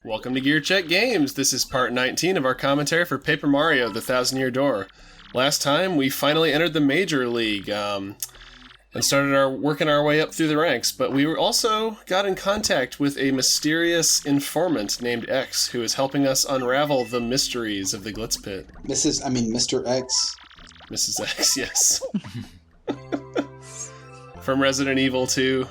Welcome to GearCheckGames. This is part 19 of our commentary for Paper Mario: The Thousand Year Door. Last time, we finally entered the Major League, and started working our way up through the ranks, but we also got in contact with a mysterious informant named X, who is helping us unravel the mysteries of the Glitz Pit. Mr. X. Mrs. X, yes. From Resident Evil 2.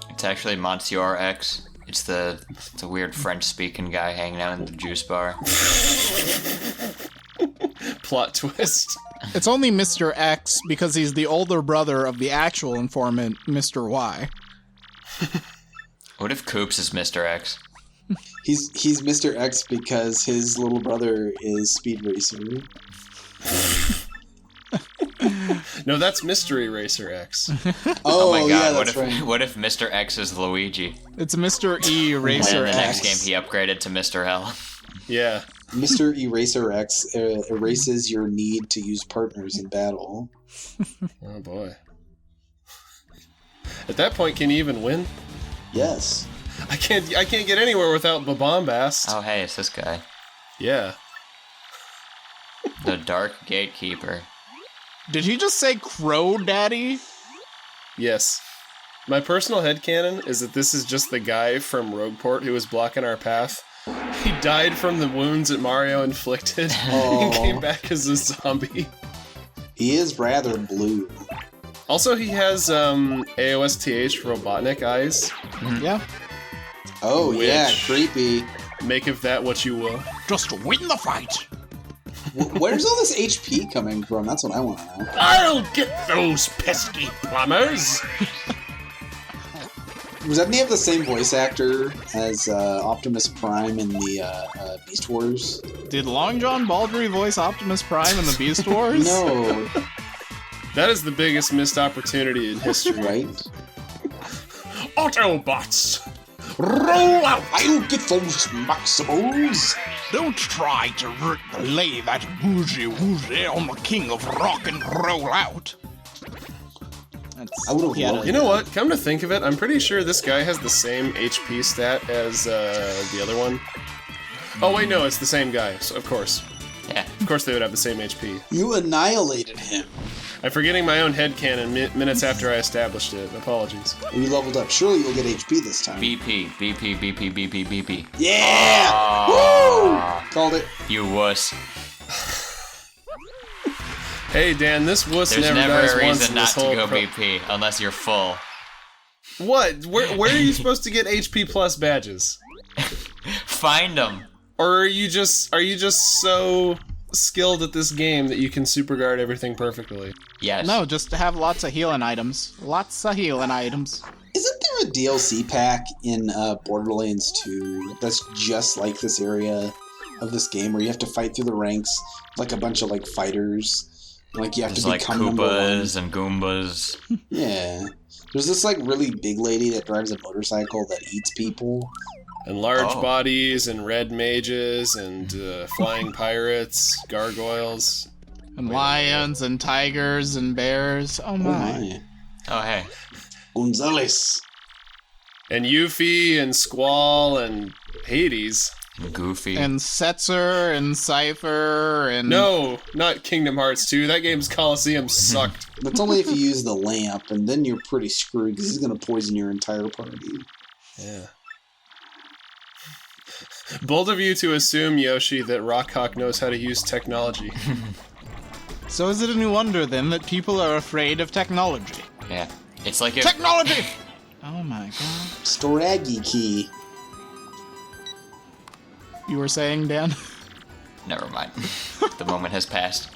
It's actually Monsieur X. It's the weird French-speaking guy hanging out in the juice bar. Plot twist. It's only Mr. X because he's the older brother of the actual informant, Mr. Y. What if Koops is Mr. X? He's Mr. X because his little brother is Speed Racer. No, that's Mystery Racer X. Oh my god, yeah, what that's if right. what if Mr. X is Luigi? It's Mr. E And Racer in the next X. game he upgraded to Mr. L. Yeah. Mr. Eraser X erases your need to use partners in battle. Oh boy. At that point, can you even win? Yes. I can't get anywhere without Bombast. Oh hey, it's this guy. Yeah. The Dark Gatekeeper. Did he just say Crow Daddy? Yes. My personal headcanon is that this is just the guy from Rogueport who was blocking our path. He died from the wounds that Mario inflicted and came back as a zombie. He is rather blue. Also, he has AOSTH Robotnik eyes. Yeah. Oh, yeah, Which- creepy. Make of that what you will. Just win the fight. Where's all this HP coming from? That's what I want to know. I'll get those pesky plumbers! Was that name the same voice actor as Optimus Prime in the Beast Wars? Did Long John Baldry voice Optimus Prime in the Beast Wars? No, That is the biggest missed opportunity in history. right? Autobots! Roll out! I'll get those Maximals! Don't try to lay that bougie on the king of rock and roll out. I would've loved You know what? Come to think of it, I'm pretty sure this guy has the same HP stat as the other one. Oh wait, no, it's the same guy, so of course. Yeah. Of course they would have the same HP. You annihilated him. I'm forgetting my own headcanon minutes after I established it. Apologies. You leveled up. Surely you'll get HP this time. BP, BP, BP, BP, BP. Yeah! Woo! Called it. You wuss. Hey Dan, this wuss There's never never dies a once reason in not this to whole go BP unless you're full. What? Where are you supposed to get HP plus badges? Find them. Or are you just so skilled at this game that you can super guard everything perfectly? Yes. No, just to have lots of healing items. Lots of healing items. Isn't there a DLC pack in Borderlands 2 that's just like this area of this game where you have to fight through the ranks like a bunch of like fighters? Like you have There's to like become number one. Koopas and Goombas. Yeah. There's this like really big lady that drives a motorcycle that eats people. And large Oh. bodies, and red mages, and flying pirates, gargoyles. And lions and tigers and bears. Oh Oh my. my. Oh hey. Gonzales. And Yuffie, and Squall, and Hades. Goofy. And Setzer and Cypher and... No, not Kingdom Hearts 2. That game's Coliseum sucked. That's only if you use the lamp, and then you're pretty screwed because he's going to poison your entire party. Yeah. Bold of you to assume, Yoshi, that Rockhawk knows how to use technology. So is it any wonder then that people are afraid of technology? Yeah. It's like if Technology! Oh my god. Storagi key. You were saying, Dan? Never mind. The moment has passed.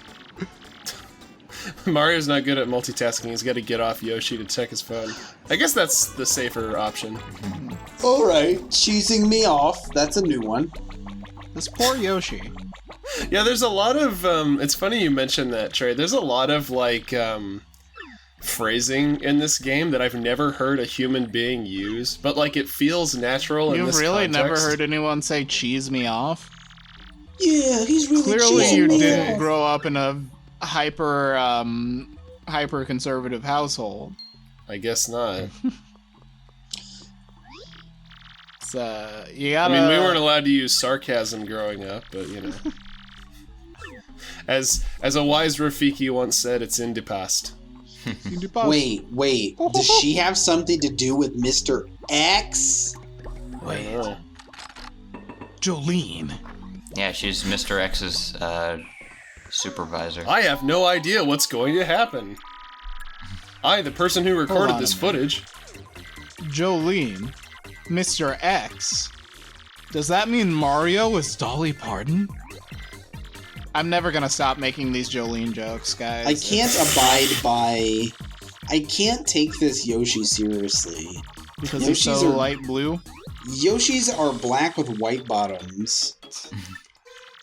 Mario's not good at multitasking. He's got to get off Yoshi to check his phone. I guess that's the safer option. Alright, cheesing me off. That's a new one. This poor Yoshi. Yeah, there's a lot of, it's funny you mentioned that, Trey. There's a lot of, like, phrasing in this game that I've never heard a human being use, but, like, it feels natural in You've this really context. never heard anyone say cheese me off? Yeah, he's really Clearly cheesing you me didn't off. grow up in a hyper conservative household. I guess not. You gotta... I mean, we weren't allowed to use sarcasm growing up, but, you know. As a wise Rafiki once said, it's in the past. Wait. Does she have something to do with Mr. X? Wait, Oh. Jolene. Yeah, she's Mr. X's supervisor. I have no idea what's going to happen. The person who recorded this footage. Jolene, Mr. X. Does that mean Mario is Dolly Parton? I'm never gonna stop making these Jolene jokes, guys. I can't I can't take this Yoshi seriously. Because he's Yoshis so are- light blue. Yoshis are black with white bottoms.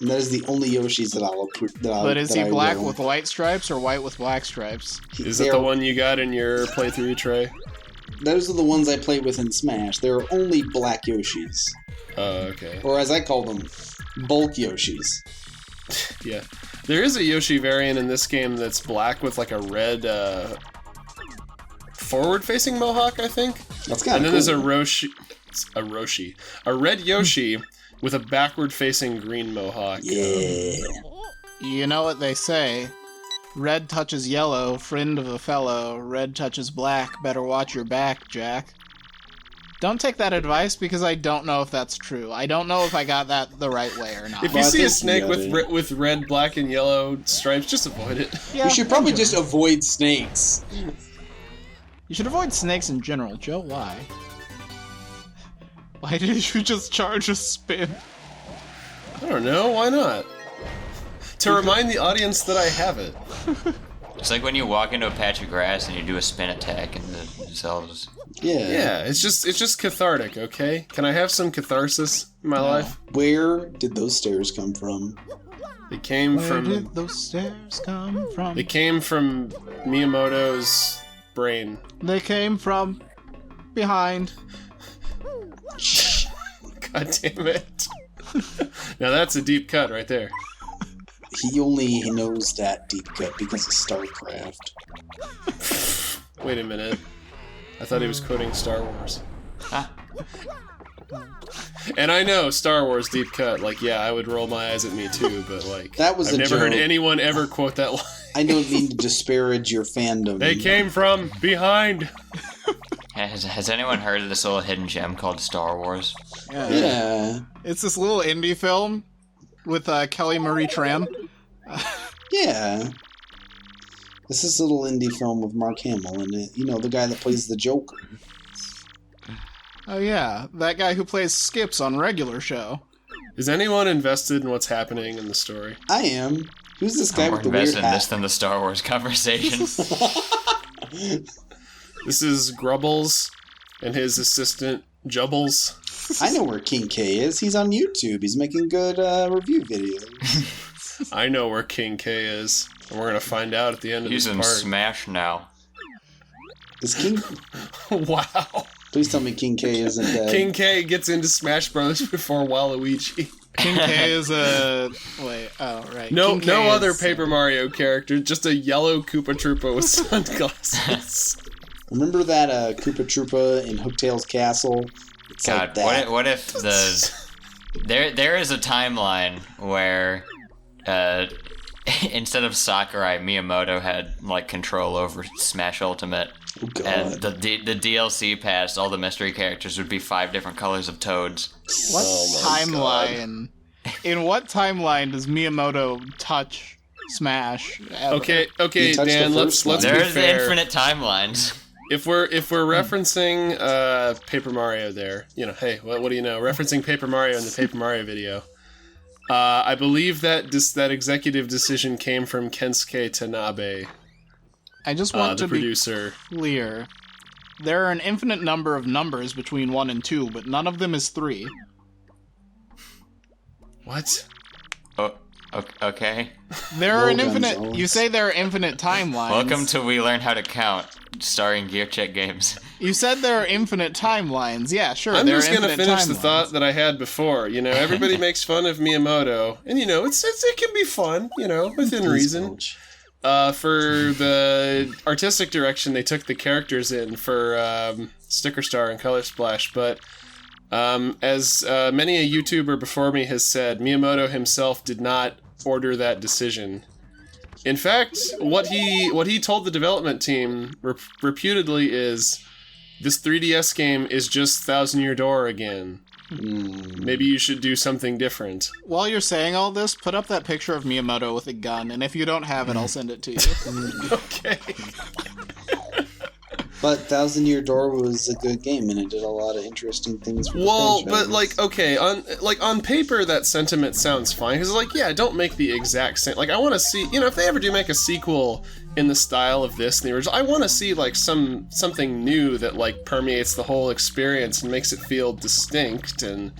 And that is the only Yoshis that I'll approve. But is he black with white stripes or white with black stripes? Is that the one you got in your playthrough, Trey? Those are the ones I played with in Smash. There are only black Yoshis. Oh, okay. Or as I call them, bulk Yoshis. Yeah. There is a Yoshi variant in this game that's black with like a red forward-facing mohawk, I think. That's kind And of then cool. there's a red Yoshi with a backward-facing green mohawk. Yeah. You know what they say. Red touches yellow, friend of a fellow. Red touches black, better watch your back, Jack. Don't take that advice because I don't know if that's true. I don't know if I got that the right way or not. If you Well, I see a think snake you with got it. with red, black, and yellow stripes, just avoid it. Yeah, We should probably in just general. avoid snakes. You should avoid snakes in general, Joe. Why? Why did you just charge a spin? I don't know, why not? To remind the audience that I have it. It's like when you walk into a patch of grass and you do a spin attack and the cells. Yeah. Yeah, it's just cathartic, okay? Can I have some catharsis in my life? Where did those stairs come from? They came Where from did those stairs come from? They came from Miyamoto's brain. They came from behind. God damn it. Now that's a deep cut right there. He only knows that deep cut because of StarCraft. Wait a minute. I thought he was quoting Star Wars. Huh? And I know Star Wars deep cut. Like, yeah, I would roll my eyes at me too, but like, That was I've a never heard joke. anyone ever quote that line. I don't mean to disparage your fandom. They came from behind. Has anyone heard of this little hidden gem called Star Wars? Yeah. It's this little indie film with Kelly Marie Tran. Yeah. This is a little indie film with Mark Hamill in it. You know, the guy that plays the Joker. Oh yeah, that guy who plays Skips on Regular Show. Is anyone invested in what's happening in the story? I am. Who's this guy I'm more with the weird invested in this hat? than the Star Wars conversation. This is Grubbles and his assistant Jubbles. I know where King K is. He's on YouTube. He's making good review videos. I know where King K is, and we're gonna find out at the end of He's this in part. Smash now. Is King? Wow. Please tell me King K isn't dead. King K gets into Smash Bros. Before Waluigi. King K is a... Wait, oh, right. No, King K no other is- Paper Mario character, just a yellow Koopa Troopa with sunglasses. Remember that Koopa Troopa in Hooktail's castle? It's God, like that. what if the there is a timeline where instead of Sakurai, Miyamoto had like control over Smash Ultimate, Oh, God. and the DLC pass, all the mystery characters would be 5 different colors of toads. What Oh my timeline? In what timeline does Miyamoto touch Smash? Ever? Okay, You touched Dan, the let's first be one. There's fair. infinite timelines. If we're referencing Paper Mario there, you know, hey, what do you know? Referencing Paper Mario in the Paper Mario video. I believe that that executive decision came from Kensuke Tanabe, I just want the to be producer. clear. There are an infinite number of numbers between 1 and 2, but none of them is 3. What? Oh, okay. There are Well an done, infinite... Zolas. You say there are infinite timelines. Welcome to We Learn How to Count, starring GearCheckGames. You said there are infinite timelines. Yeah, sure, I'm there just are gonna infinite finish timelines. the thought that I had before. You know, everybody makes fun of Miyamoto, and you know, it can be fun, you know, within reason. Coach. For the artistic direction, they took the characters in for Sticker Star and Color Splash, but As many a YouTuber before me has said, Miyamoto himself did not order that decision. In fact, what he told the development team reputedly is, this 3DS game is just Thousand Year Door again. Maybe you should do something different. While you're saying all this, put up that picture of Miyamoto with a gun, and if you don't have it, I'll send it to you. Okay. But Thousand Year Door was a good game, and it did a lot of interesting things for the franchise. But like, okay, on paper that sentiment sounds fine, because like, yeah, don't make the exact same. Like, I want to see, if they ever do make a sequel in the style of this, the original, I want to see like something new that like permeates the whole experience and makes it feel distinct and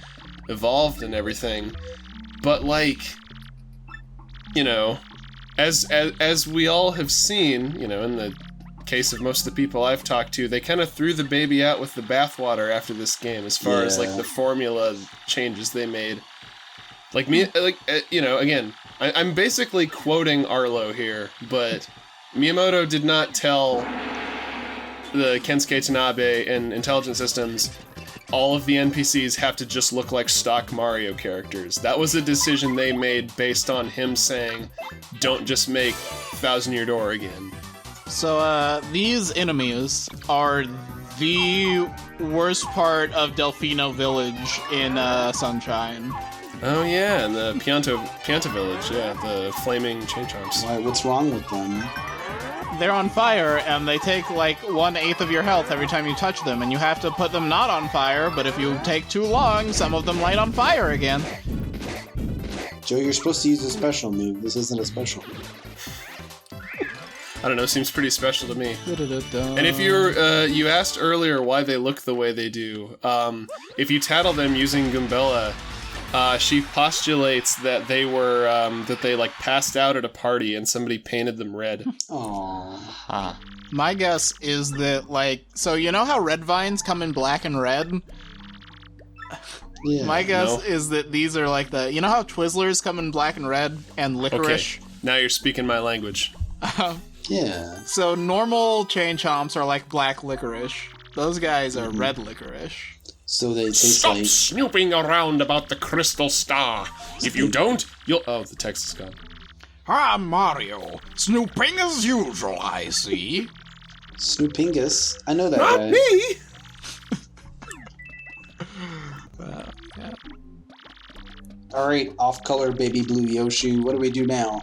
evolved and everything. But like, as we all have seen, in the case of most of the people I've talked to, they kind of threw the baby out with the bathwater after this game, as far as like the formula changes they made. Like again, I'm basically quoting Arlo here, but Miyamoto did not tell the Kensuke Tanabe and Intelligent Systems all of the NPCs have to just look like stock Mario characters. That was a decision they made based on him saying, don't just make Thousand Year Door again. So, these enemies are the worst part of Delfino Village in Sunshine. Oh yeah, and the Pianta Village, yeah, the flaming chain chomps. Why, what's wrong with them? They're on fire, and they take like 1/8 of your health every time you touch them, and you have to put them not on fire, but if you take too long, some of them light on fire again. Joe, you're supposed to use a special move. This isn't a special move. I don't know, seems pretty special to me. And if you asked earlier why they look the way they do, if you tattle them using Goombella, she postulates that they were like passed out at a party and somebody painted them red. Aww. Huh. My guess is that, like, so you know how red vines come in black and red? Yeah. My guess is that these are like you know how Twizzlers come in black and red and licorice? Okay, now you're speaking my language. Yeah. So normal chain chomps are like black licorice. Those guys are red licorice. So they taste Stop like... snooping around about the crystal star. If you don't, you'll... Oh, the text is gone. Ah, Mario. Snooping as usual, I see. Snoopingus. I know that Not guy. me! Alright, off-color baby blue Yoshi. What do we do now?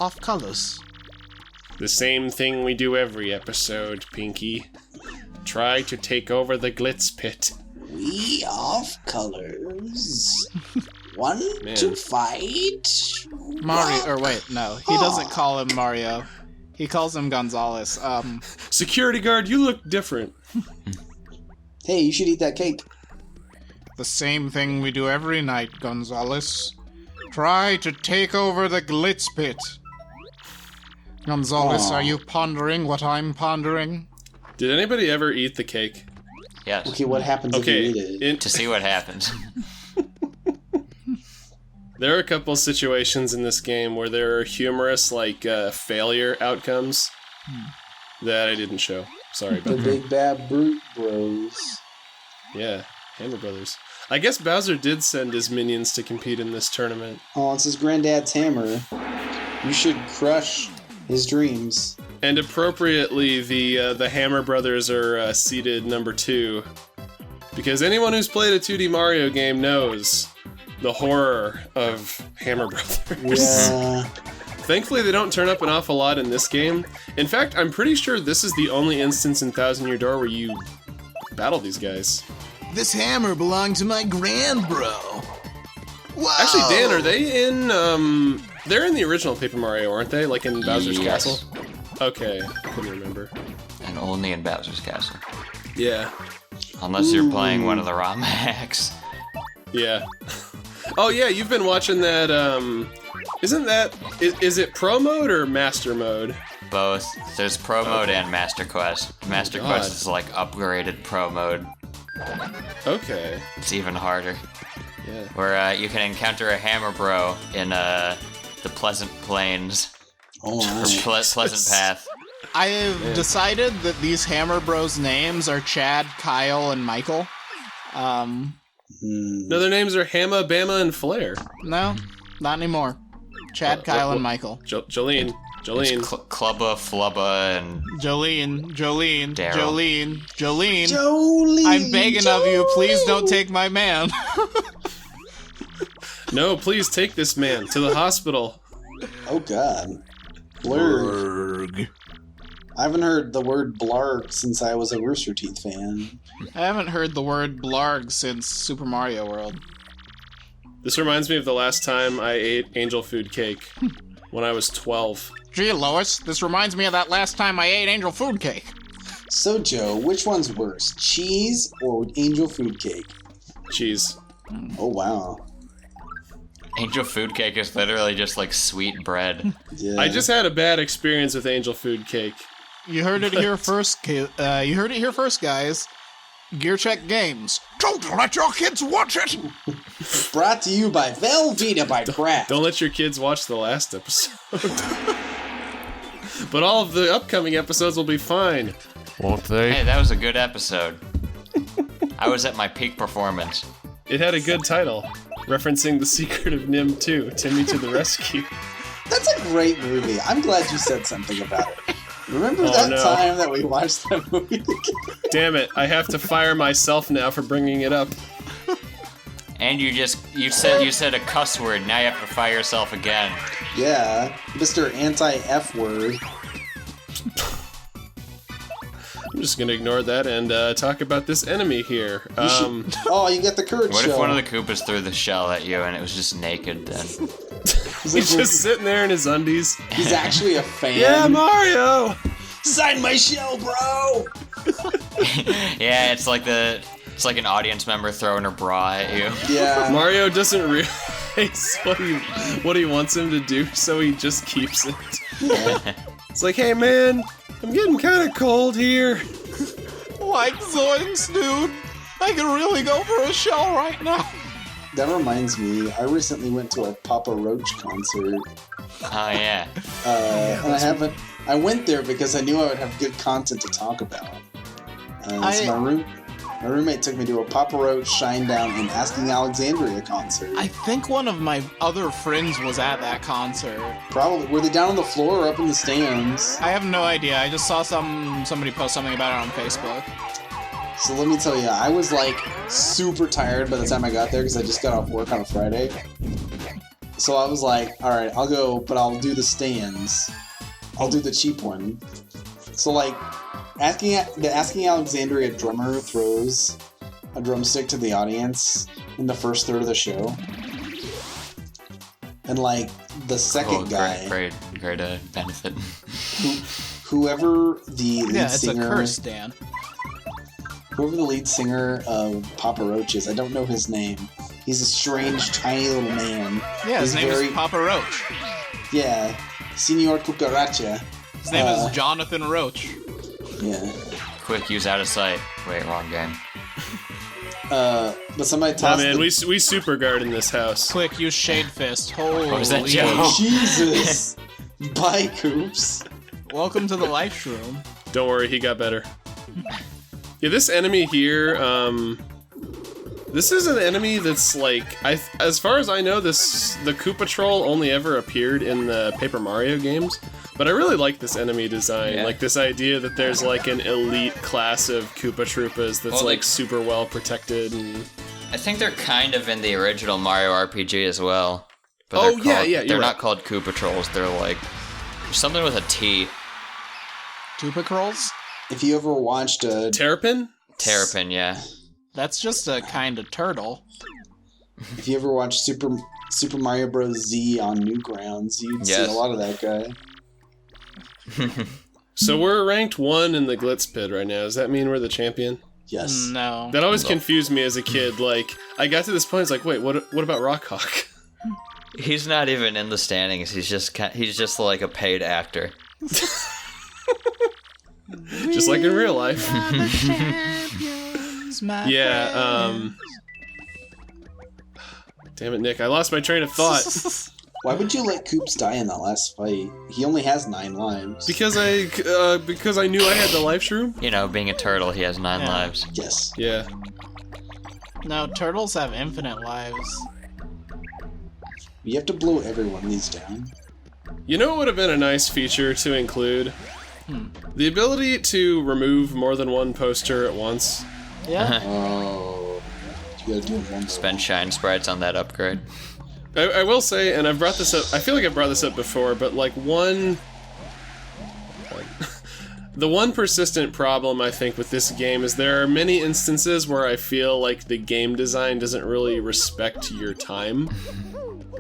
Off colors. The same thing we do every episode, Pinky. Try to take over the Glitz Pit. We off-colors. Want Man. to fight? Mario, or wait, no. He doesn't call him Mario. He calls him Gonzalez. Security guard, you look different. Hey, you should eat that cake. The same thing we do every night, Gonzalez. Try to take over the Glitz Pit. Gonzalez, Aw. are you pondering what I'm pondering? Did anybody ever eat the cake? Yes. Okay, what happens if you eat it? To see what happens. There are a couple situations in this game where there are humorous, like, failure outcomes that I didn't show. Sorry The about that. Big Bad Brute Bros. Yeah, Hammer Brothers. I guess Bowser did send his minions to compete in this tournament. Oh, it's his granddad's hammer. You should crush his dreams. And appropriately, the Hammer Brothers are seated number 2. Because anyone who's played a 2D Mario game knows the horror of Hammer Brothers. Yeah. Thankfully, they don't turn up an awful lot in this game. In fact, I'm pretty sure this is the only instance in Thousand Year Door where you battle these guys. This hammer belonged to my grand bro. Whoa! Actually, Dan, are they in, they're in the original Paper Mario, aren't they? Like in Bowser's Yes. Castle? Okay, couldn't remember. And only in Bowser's Castle. Yeah. Unless you're playing one of the ROM hacks. Yeah. Oh yeah, you've been watching that, isn't that, is it Pro Mode or Master Mode? Both. There's Pro Mode and Master Quest. Master God. Quest is like upgraded Pro Mode. Okay. It's even harder. Yeah. Where you can encounter a Hammer Bro in the Pleasant Plains. Oh, Or my. Pleasant Path. I have decided that these Hammer Bros names are Chad, Kyle, and Michael. No, their names are Hamma, Bama, and Flair. No, not anymore. Chad, Kyle, and Michael. Jolene. Clubba, Flubba, and Jolene. Daryl. Jolene! I'm begging of you, please don't take my man. No, please take this man to the hospital. Oh, God. Blurg. I haven't heard the word blarg since I was a Rooster Teeth fan. I haven't heard the word blarg since Super Mario World. This reminds me of the last time I ate angel food cake when I was 12. Gee, Lois, this reminds me of that last time I ate angel food cake. So, Joe, which one's worse, cheese or angel food cake? Cheese. Oh, wow. Angel food cake is literally just like sweet bread. Yeah. I just had a bad experience with angel food cake. You heard it here first, guys. GearCheckGames. Don't let your kids watch it! Brought to you by Velveeta by Kraft. Don't let your kids watch the last episode. But all of the upcoming episodes will be fine. Won't they? Hey, that was a good episode. I was at my peak performance. It had a good title, referencing The Secret of Nim 2, Timmy to the Rescue. That's a great movie. I'm glad you said something about it. Remember Oh, no. time that we watched that movie? Damn it, I have to fire myself now for bringing it up. And you said a cuss word, now you have to fire yourself again. Yeah, Mr. Anti-F word. I'm just gonna ignore that and talk about this enemy here. Oh, you get the courage What show. if one of the Koopas threw the shell at you and it was just naked then? He's just sitting there in his undies. He's actually a fan. Yeah, Mario! Sign my shell, bro! Yeah, it's like an audience member throwing her bra at you. Yeah. Mario doesn't realize what he wants him to do, so he just keeps it. It's like, hey man, I'm getting kind of cold here. Like Zoinks, dude. I could really go for a shell right now. That reminds me, I recently went to a Papa Roach concert. Oh yeah. And I went there because I knew I would have good content to talk about. So my roommate took me to a Papa Roach, Shinedown, and Asking Alexandria concert. I think one of my other friends was at that concert. Probably. Were they down on the floor or up in the stands? I have no idea. I just saw somebody post something about it on Facebook. So let me tell you, I was like super tired by the time I got there because I just got off work on a Friday. So I was like, alright, I'll go, but I'll do the stands. I'll do the cheap one. So like, the Asking Alexandria drummer throws a drumstick to the audience in the first third of the show. And like, the second guy... Great benefit. Whoever the lead Yeah, it's singer... a curse, Dan. Whoever the lead singer of Papa Roach is, I don't know his name. He's a strange, tiny little man. Yeah, his He's name is Papa Roach. Yeah, Senor Cucaracha. His name is Jonathan Roach. Yeah. Quick, use out of sight. Wait, wrong game. But somebody Oh tossed man, we super guard in this house. Quick, use Shade Fist. Holy What was that joke? Jesus! Bye, Coops. Welcome to the life room. Don't worry, he got better. Yeah, this enemy here, this is an enemy that's like, as far as I know, the Koopa Troll only ever appeared in the Paper Mario games, but I really like this enemy design, like this idea that there's like an elite class of Koopa Troopas that's like super well protected. And I think they're kind of in the original Mario RPG as well. But Oh, they're yeah, they're you're not right. called Koopa Trolls, they're like, something with a T. Tupa Crolls? If you ever watched Terrapin? Terrapin, yeah. That's just a kind of turtle. if you ever watched Super Mario Bros. Z on Newgrounds, you'd see a lot of that guy. So we're ranked 1 in the Glitz Pit right now. Does that mean we're the champion? Yes. No. That always confused me as a kid. Like, I got to this point, it's like, wait, what about Rockhawk? He's not even in the standings. He's just like a paid actor. Just like in real life. Yeah, damn it, Nick, I lost my train of thought. Why would you let Coops die in that last fight? He only has 9 lives. Because I knew I had the life shroom? You know, being a turtle, he has 9 lives. Yes. Yeah. No, turtles have infinite lives. You have to blow every one of these down. You know what would have been a nice feature to include? The ability to remove more than one poster at once. Yeah. Oh, you gotta do it one. Spend shine sprites on that upgrade. I will say, and I've brought this up, I feel like I've brought this up before, but like the one persistent problem I think with this game is there are many instances where I feel like the game design doesn't really respect your time.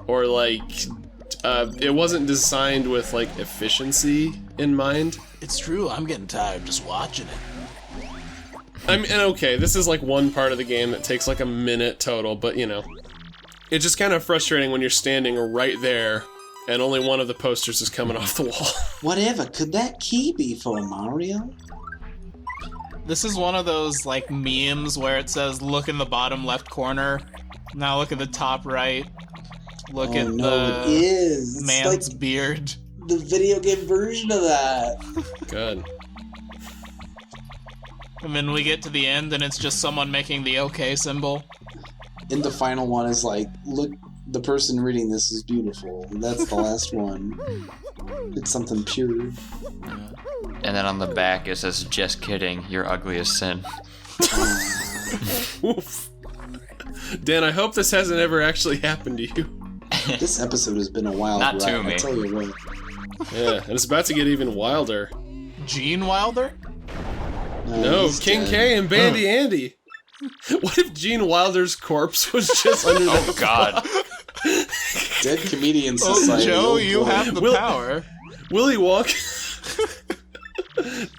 Or like, it wasn't designed with like efficiency in mind. It's true, I'm getting tired just watching it. I mean, and okay, this is like one part of the game that takes like a minute total, but you know. It's just kind of frustrating when you're standing right there and only one of the posters is coming off the wall. Whatever could that key be for, Mario? This is one of those, like, memes where it says, look in the bottom left corner, now look at the top right, look at no, it is. It's man's like beard. the video game version of that. Good. And then we get to the end and it's just someone making the OK symbol. And the final one is like, look, the person reading this is beautiful. And that's the last one. It's something pure. And then on the back it says, just kidding, you're ugly as sin. Oof. Dan, I hope this hasn't ever actually happened to you. This episode has been a wild Not ride, to me. I tell you what. Yeah, and it's about to get even wilder. Gene Wilder? No, he's King dead. K and Bandy Andy. What if Gene Wilder's corpse was just under Oh the god. Dead Comedian Oh, Society. Joe, oh, you boy. have the power. Willy Wonka?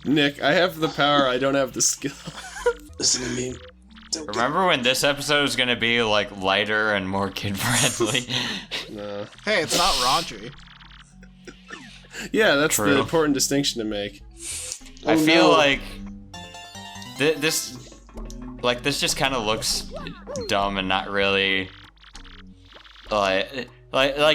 Nick, I have the power, I don't have the skill. Listen to me. Don't get- Remember when this episode was gonna be like lighter and more kid friendly? No. Hey, it's not raunchy. Yeah, that's the True. important distinction to make. Oh, I feel no. like this just kind of looks dumb and not really like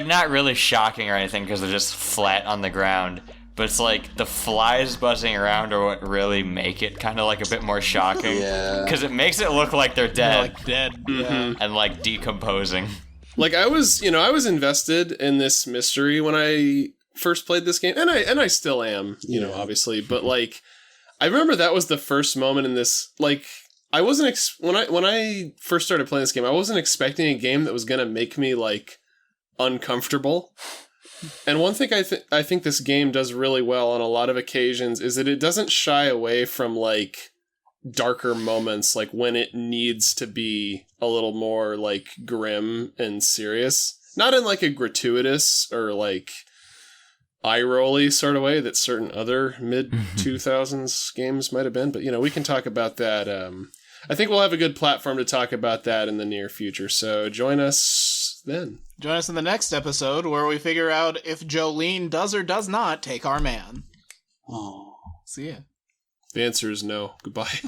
not really shocking or anything because they're just flat on the ground. But it's like the flies buzzing around are what really make it kind of like a bit more shocking. Yeah. Because it makes it look like they're They're dead like dead. Yeah. and like decomposing. Like I was invested in this mystery when I first played this game, and I still am, obviously. But like, I remember that was the first moment in this. Like, I wasn't when I first started playing this game, I wasn't expecting a game that was gonna make me like uncomfortable. And one thing I think this game does really well on a lot of occasions is that it doesn't shy away from like darker moments, like when it needs to be a little more like grim and serious. Not in like a gratuitous or like eye-rolly sort of way that certain other mid-2000s games might have been. But, we can talk about that. I think we'll have a good platform to talk about that in the near future. So join us then. Join us in the next episode where we figure out if Jolene does or does not take our man. Oh. See ya. The answer is no. Goodbye.